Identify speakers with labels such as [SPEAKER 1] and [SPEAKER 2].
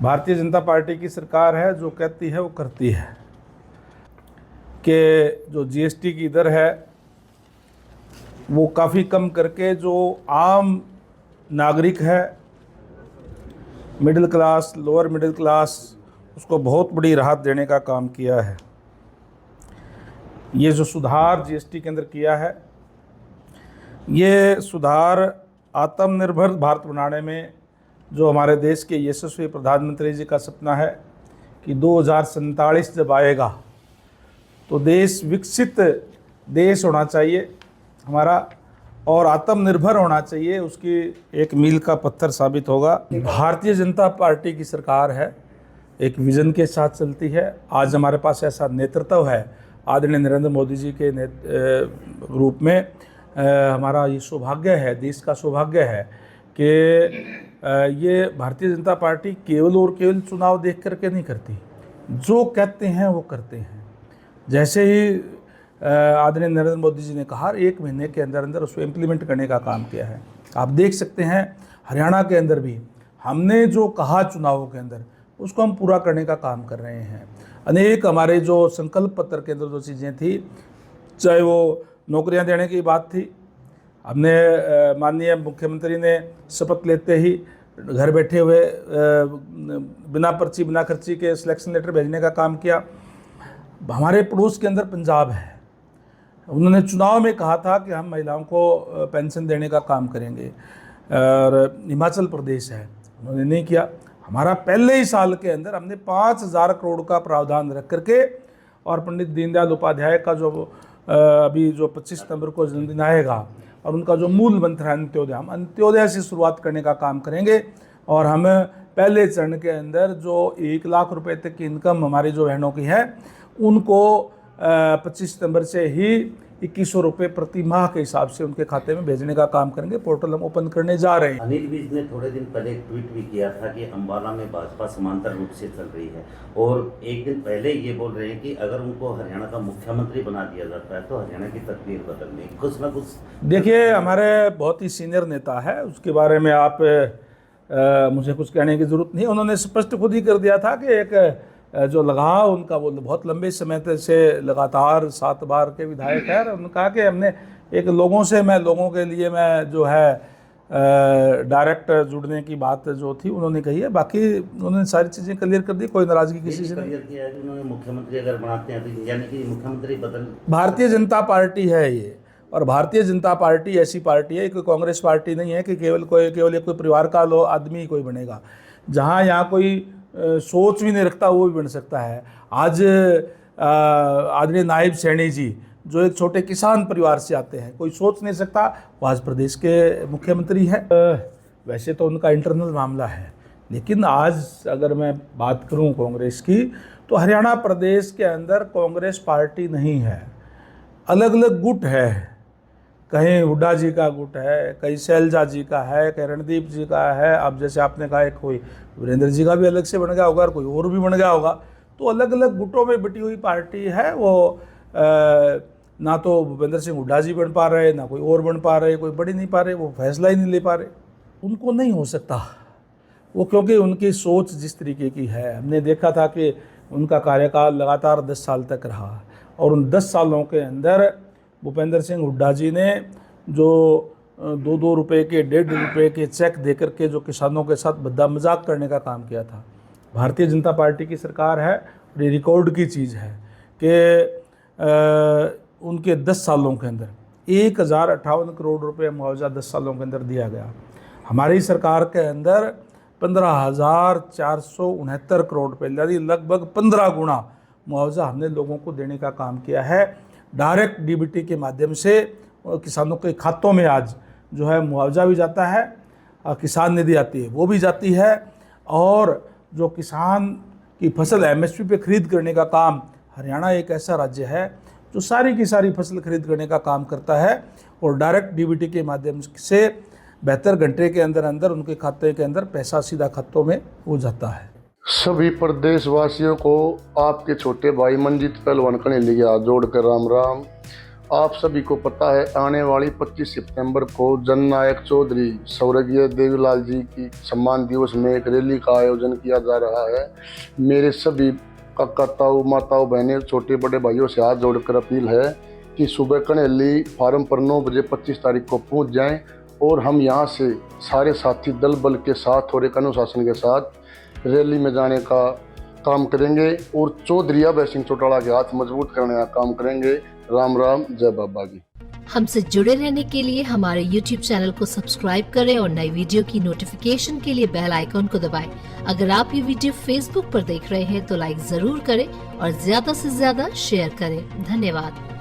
[SPEAKER 1] Bharatiya Janata party की सरकार है, जो कहती है वो करती है कि जो जीएसटी की दर है वो काफ़ी कम करके जो आम नागरिक है, middle class, lower middle class, उसको बहुत बड़ी राहत देने का काम किया है। ये जो सुधार जीएसटी के अंदर किया है, ये सुधार आत्मनिर्भर भारत बनाने में जो हमारे देश के यशस्वी प्रधानमंत्री जी का सपना है कि 2047 जब आएगा तो देश विकसित देश होना चाहिए हमारा और आत्मनिर्भर होना चाहिए, उसकी एक मील का पत्थर साबित होगा। भारतीय जनता पार्टी की सरकार है, एक विज़न के साथ चलती है। आज हमारे पास ऐसा नेतृत्व है आदरणीय नरेंद्र मोदी जी के रूप में। हमारा ये सौभाग्य है, देश का सौभाग्य है कि ये भारतीय जनता पार्टी केवल और केवल चुनाव देख करके नहीं करती, जो कहते हैं वो करते हैं। जैसे ही आदरणीय नरेंद्र मोदी जी ने कहा, 1 महीने के अंदर अंदर उसको इम्प्लीमेंट करने का काम किया है। आप देख सकते हैं हरियाणा के अंदर भी हमने जो कहा चुनावों के अंदर, उसको हम पूरा करने का काम कर रहे हैं। अनेक हमारे जो संकल्प पत्र के अंदर जो चीज़ें थी, चाहे वो नौकरियां देने की बात थी, हमने माननीय मुख्यमंत्री ने शपथ लेते ही घर बैठे हुए बिना पर्ची बिना खर्ची के सिलेक्शन लेटर भेजने का काम किया। हमारे पड़ोस के अंदर पंजाब है, उन्होंने चुनाव में कहा था कि हम महिलाओं को पेंशन देने का काम करेंगे। और हिमाचल प्रदेश है, उन्होंने नहीं किया। हमारा पहले ही साल के अंदर हमने 5,000 करोड़ का प्रावधान रख करके और पंडित दीनदयाल उपाध्याय का जो अभी जो 25 सितंबर को जन्मदिन आएगा और उनका जो मूल मंत्र है अंत्योदय, हम अंत्योदय से शुरुआत करने का काम करेंगे। और हम पहले चरण के अंदर जो 1 लाख रुपए तक की इनकम हमारी जो बहनों की है, उनको 25 सितंबर से ही 2100 रुपये प्रति माह के हिसाब से उनके खाते में भेजने का काम करेंगे। पोर्टल हम ओपन करने जा रहे हैं।
[SPEAKER 2] अनिल विज ने थोड़े दिन पहले एक ट्वीट भी किया था कि अम्बाला में भाजपा समांतर रूप से चल रही है, और एक दिन पहले ये बोल रहे हैं कि अगर उनको हरियाणा का मुख्यमंत्री बना दिया जाता है तो हरियाणा की तकदीर बदलनी। कुछ ना कुछ
[SPEAKER 1] देखिए, हमारे बहुत ही सीनियर नेता है, उसके बारे में आप मुझे कुछ कहने की ज़रूरत नहीं। उन्होंने स्पष्ट खुद ही कर दिया था कि एक जो लगाव उनका, वो बहुत लंबे समय से लगातार 7 बार के विधायक है। उन्होंने कहा कि हमने एक लोगों से, मैं लोगों के लिए मैं जो है डायरेक्ट जुड़ने की बात जो थी उन्होंने कही है। बाकी उन्होंने सारी चीज़ें क्लियर कर दी, कोई नाराज़गी किसी से नहीं।
[SPEAKER 2] क्लियर किया है कि उन्होंने मुख्यमंत्री अगर बनाते हैं तो यानी कि मुख्यमंत्री बदल।
[SPEAKER 1] भारतीय जनता पार्टी है ये, और भारतीय जनता पार्टी ऐसी पार्टी है, कोई कांग्रेस पार्टी नहीं है कि केवल कोई परिवार का आदमी ही कोई बनेगा। जहाँ यहाँ कोई सोच भी नहीं रखता वो भी बन सकता है। आज आदरणीय नायब सैनी जी जो एक छोटे किसान परिवार से आते हैं, कोई सोच नहीं सकता, वो आज प्रदेश के मुख्यमंत्री हैं। वैसे तो उनका इंटरनल मामला है, लेकिन आज अगर मैं बात करूं कांग्रेस की, तो हरियाणा प्रदेश के अंदर कांग्रेस पार्टी नहीं है, अलग अलग गुट है। कहीं हुड्डा जी का गुट है, कहीं शैलजा जी का है, कहीं रणदीप जी का है। अब जैसे आपने कहा एक कोई वीरेंद्र जी का भी अलग से बन गया होगा और कोई और भी बन गया होगा। तो अलग अलग गुटों में बटी हुई पार्टी है वो। ना तो भूपेंद्र सिंह हुड्डा जी बन पा रहे, ना कोई और बन पा रहे, कोई बढ़ ही नहीं पा रहे, वो फैसला ही नहीं ले पा रहे। उनको नहीं हो सकता वो, क्योंकि उनकी सोच जिस तरीके की है। हमने देखा था कि उनका कार्यकाल लगातार 10 साल तक रहा, और उन 10 सालों के अंदर भूपेंद्र सिंह हुड्डा जी ने जो 2-2 रुपये के, 1.5 रुपये के चेक दे करके जो किसानों के साथ बद्दा मजाक करने का काम किया था। भारतीय जनता पार्टी की सरकार है, और ये रिकॉर्ड की चीज़ है कि उनके 10 सालों के अंदर 1058 करोड़ रुपये मुआवजा 10 सालों के अंदर दिया गया। हमारी सरकार के अंदर 15,469 करोड़ रुपये, यानी लगभग 15 गुना मुआवजा हमने लोगों को देने का काम किया है। डायरेक्ट डीबीटी के माध्यम से किसानों के खातों में आज जो है मुआवजा भी जाता है, किसान निधि आती है वो भी जाती है, और जो किसान की फसल एमएसपी पे खरीद करने का काम, हरियाणा एक ऐसा राज्य है जो सारी की सारी फसल खरीद करने का काम करता है, और डायरेक्ट डीबीटी के माध्यम से 72 घंटे के अंदर अंदर उनके खाते के अंदर पैसा सीधा खातों में हो जाता है।
[SPEAKER 3] सभी प्रदेशवासियों को आपके छोटे भाई मंजीत पहलवान कने लिया जोड़कर राम राम। आप सभी को पता है आने वाली 25 सितंबर को जननायक चौधरी स्वर्गीय देवीलाल जी की सम्मान दिवस में एक रैली का आयोजन किया जा रहा है। मेरे सभी काका ताऊ माताओं बहनें छोटे बड़े भाइयों से हाथ जोड़कर अपील है कि सुबह कन्हैली फार्म पर 9 बजे 25 तारीख को पहुंच जाएं और हम यहां से सारे साथी दल बल के साथ और एक अनुशासन के साथ रैली में जाने का काम करेंगे और चौधरी अभय सिंह चौटाला के हाथ मजबूत करने का काम करेंगे। राम राम, जय बाबा की।
[SPEAKER 4] हमसे जुड़े रहने के लिए हमारे YouTube चैनल को सब्सक्राइब करें और नई वीडियो की नोटिफिकेशन के लिए बेल आइकॉन को दबाएं। अगर आप ये वीडियो Facebook पर देख रहे हैं तो लाइक जरूर करें और ज्यादा से ज्यादा शेयर करें। धन्यवाद।